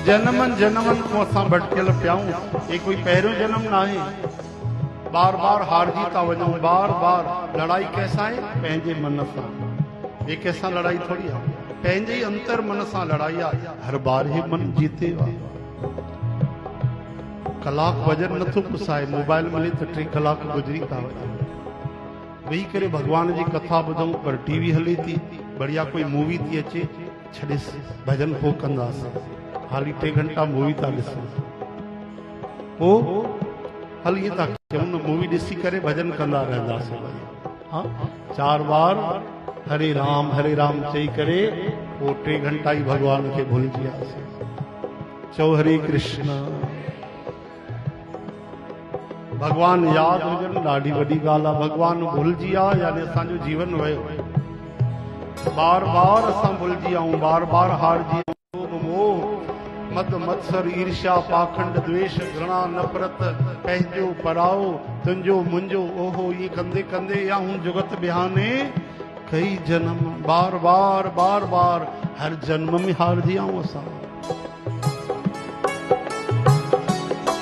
जन्मन जन्मन को असां भटकियल पियाऊं। ये कोई पहिरियों जन्म ना है। बार बार हार जीता वजूं, बार बार लड़ाई कैसा है? पंहिंजे मन सां। ये कैसा लड़ाई थोड़ी है, पंहिंजे ही अंतर मन सां लड़ाई आहे। हर बार ही मन जीते वा। कलाक वजन नथो पुसाए, मोबाइल मिले तो 3 कलाक गुजरी था वही करे भगवान जी कथा ॿुधूं, पर टीवी हले थी, बढ़िया कोई मूवी थी अचे, छॾेस भजन पो कंदासीं। हाली 3 घंटा मूवी था ॾिसूं, पोइ हल ईअं था कयूं न, मूवी ॾिसी करे भजन कंदा रहंदासीं। हाँ 4 बार हरे राम चई करे पोइ 3 घंटा ही भगवान खे भुलिजी वियासीं। चओ हरे कृष्ण। भगवान याद हुजनि ॾाढी वॾी ॻाल्हि आहे। भगवान भुलिजी विया यानी असांजो जीवन वियो। बार बार असां भुलिजी आऊं, बार बार हारजी आऊं। मोह मद मत्सर ईर्ष्या पाखंड द्वेष घृणा नफ़रत, पंहिंजो पराओ तुंहिंजो मुंहिंजो, ओहो ये कंदे कंदे या हूं जुगत बिहाने कई जन्म। बार बार बार बार हर जन्म में हारजी आऊं असां।